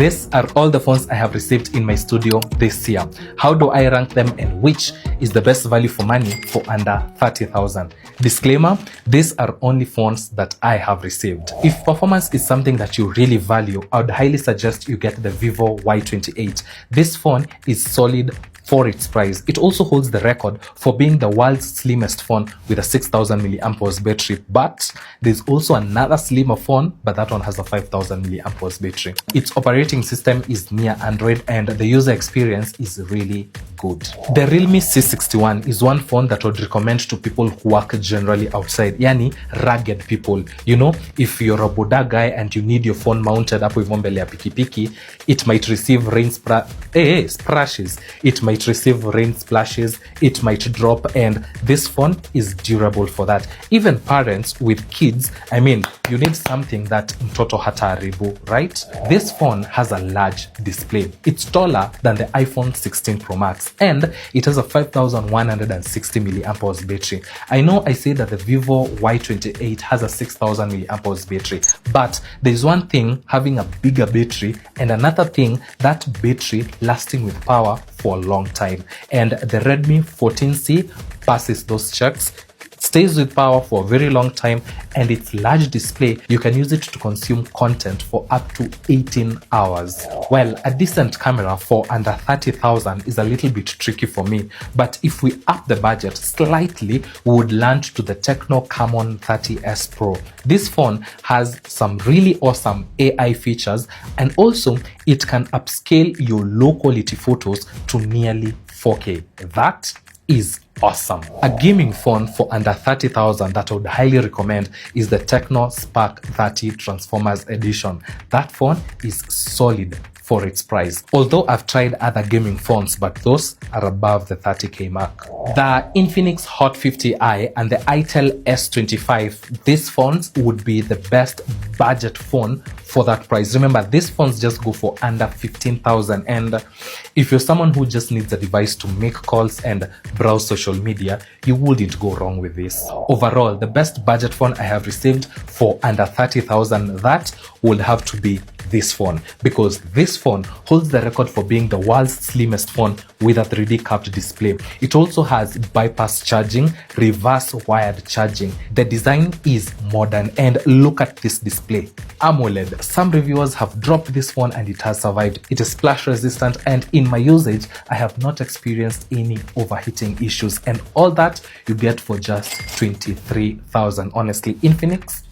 These are all the phones I have received in my studio this year. How do I rank them and which is the best value for money for under 30,000? Disclaimer, these are only phones that I have received. If performance is something that you really value, I would highly suggest you get the Vivo Y28. This phone is solid for its price. It also holds the record for being the world's slimmest phone with a 6000 mAh battery. But there's also another slimmer phone, but that one has a 5000 mAh battery. Its operating system is near Android and the user experience is really good. The Realme C61 is one phone that I would recommend to people who work generally outside, yani rugged people. You know, if you're a boda guy and you need your phone mounted hapo hivyo mbele ya pikipiki, it might receive rain splashes. It might receive rain splashes, it might drop, and this phone is durable for that. Even parents with kids, I mean, you need something that mtoto hataribu, right? This phone has a large display. It's taller than the iPhone 16 Pro Max and it has a 5160 mAh battery. I know I say that the Vivo Y28 has a 6000 mAh battery, but there's one thing having a bigger battery and another thing that battery lasting with power for a long time, and the Redmi 14C passes those checks, stays with power for a very long time, and its large display, you can use it to consume content for up to 18 hours. Well, a decent camera for under 30,000 is a little bit tricky for me, but if we up the budget slightly, we would land to the Tecno Camon 30S Pro. This phone has some really awesome AI features, and also it can upscale your low quality photos to nearly 4K. That is awesome. A gaming phone for under 30,000 that I would highly recommend is the Tecno Spark 30 Transformers Edition. That phone is solid for its price. Although I've tried other gaming phones, but those are above the 30k mark. The Infinix Hot 50i and the itel S25, these phones would be the best budget phone for that price. Remember, these phones just go for under 15,000, and if you're someone who just needs a device to make calls and browse social media, you wouldn't go wrong with this. Overall, the best budget phone I have received for under 30,000, that would have to be this phone, because this phone holds the record for being the world's slimmest phone with a 3D curved display. It also has bypass charging, reverse wired charging. The design is modern, and look at this display. AMOLED. Some reviewers have dropped this phone and it has survived. It is splash resistant, and in my usage, I have not experienced any overheating issues, and all that you get for just 23,000. Honestly, Infinix,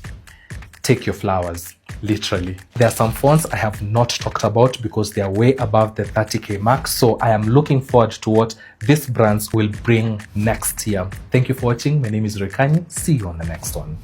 take your flowers. Literally. There are some phones I have not talked about because they are way above the 30k mark, so I am looking forward to what these brands will bring next year. Thank you for watching. My name is Rekani. See you on the next one.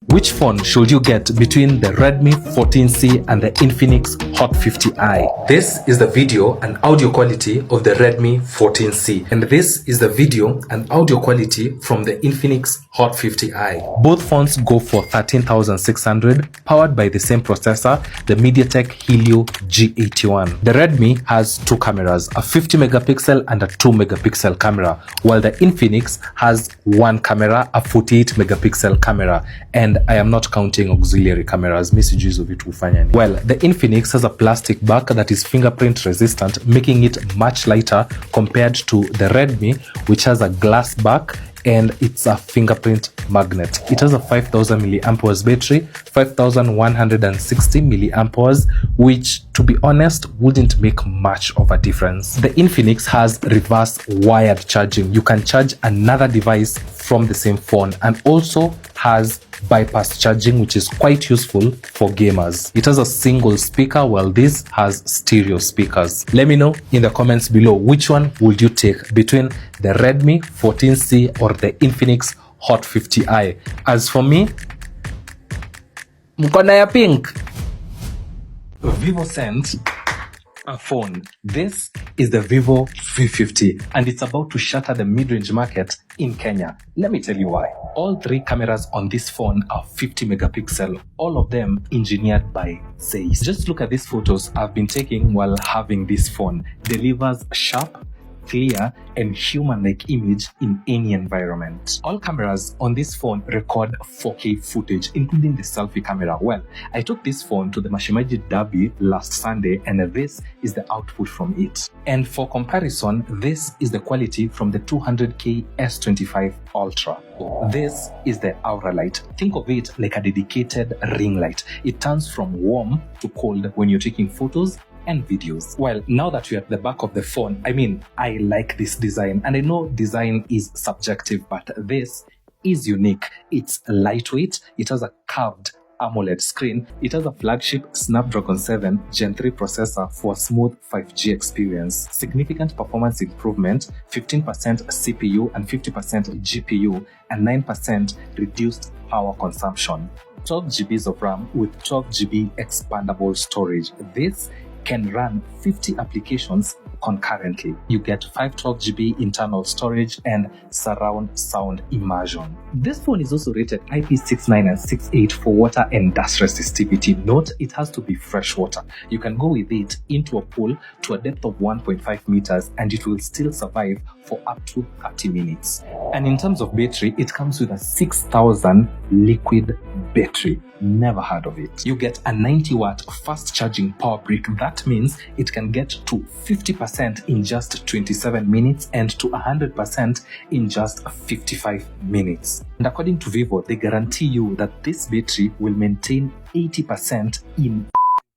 Which phone should you get between the Redmi 14C and the Infinix Hot 50i? This is the video and audio quality of the Redmi 14C, and this is the video and audio quality from the Infinix Hot 50i. Both phones go for 13,600, powered by the same processor, the MediaTek Helio G81. The Redmi has two cameras, a 50 megapixel and a 2 megapixel camera, while the Infinix has one camera, a 48 megapixel camera, and I am not counting auxiliary cameras. Messages of it will find. Well, the Infinix has a plastic back that is fingerprint resistant, making it much lighter compared to the Redmi, which has a glass back and it's a fingerprint magnet. It has a 5000 mAh battery, 5160 mAh, which, to be honest, wouldn't make much of a difference. The Infinix has reverse wired charging. You can charge another device from the same phone, and also has bypass charging, which is quite useful for gamers. It has a single speaker, while this has stereo speakers. Let me know in the comments below, which one would you take between the Redmi 14C or the Infinix Hot 50i? As for me, mkona ya pink. Vivo sent a phone. This is the Vivo V50, and it's about to shatter the mid-range market in Kenya. Let me tell you why. All three cameras on this phone are 50 megapixel, all of them engineered by Zeiss. Just look at these photos I've been taking while having this phone. Delivers sharp, clear, and human-like image in any environment. All cameras on this phone record 4K footage, including the selfie camera. Well, I took this phone to the Mashimaji Derby last Sunday, and this is the output from it. And for comparison, this is the quality from the 200K S25 Ultra. This is the Aura light. Think of it like a dedicated ring light. It turns from warm to cold when you're taking photos and videos. Well, now that we're at the back of the phone, I like this design, and I know design is subjective, but this is unique. It's lightweight. It has a curved AMOLED screen. It has a flagship Snapdragon 7 Gen 3 processor for a smooth 5G experience. Significant performance improvement, 15% CPU and 50% GPU, and 9% reduced power consumption. 12 GBs of RAM with 12 GB expandable storage. This can run 50 applications concurrently. You get 512 GB internal storage and surround sound immersion. This phone is also rated IP69 and 68 for water and dust resistivity. Note, it has to be fresh water. You can go with it into a pool to a depth of 1.5 meters and it will still survive for up to 30 minutes. And in terms of battery, it comes with a 6000 liquid battery. Never heard of it. You get a 90-watt fast charging power brick. That means it can get to 50% in just 27 minutes and to 100% in just 55 minutes. And according to Vivo, they guarantee you that this battery will maintain 80% in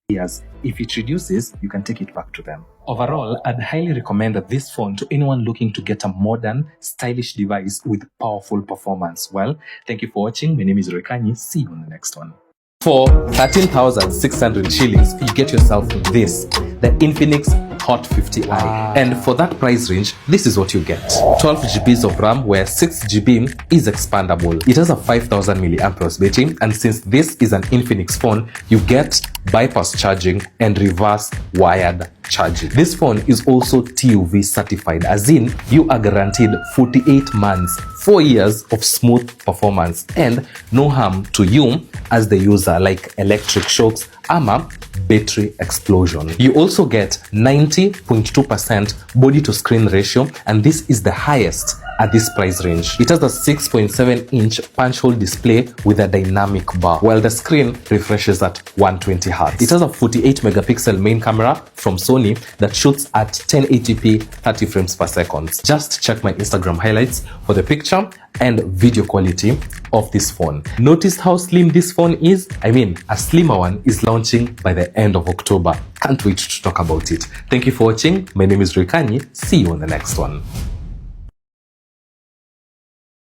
years. If it reduces, you can take it back to them. Overall, I'd highly recommend this phone to anyone looking to get a modern, stylish device with powerful performance. Well, thank you for watching. My name is Rekanyi. See you on the next one. For 13,600 shillings, you get yourself this, the Infinix Hot 50i. Wow. And for that price range, this is what you get. 12 GBs of RAM, where 6 GB is expandable. It has a 5000 mAh battery, and since this is an Infinix phone, you get bypass charging and reverse wired charging. This phone is also TUV certified, as in you are guaranteed 48 months, 4 years of smooth performance and no harm to you as the user, like electric shocks ama battery explosion. You also get 90.2% body to screen ratio, and this is the highest at this price range. It has a 6.7-inch punch hole display with a dynamic bar, while the screen refreshes at 120 Hz. It has a 48 megapixel main camera from Sony that shoots at 1080p 30 frames per second. Just check my Instagram highlights for the picture and video quality of this phone. Notice how slim this phone is? A slimmer one is launching by the end of October. Can't wait to talk about it. Thank you for watching. My name is Rekanyi. See you on the next one.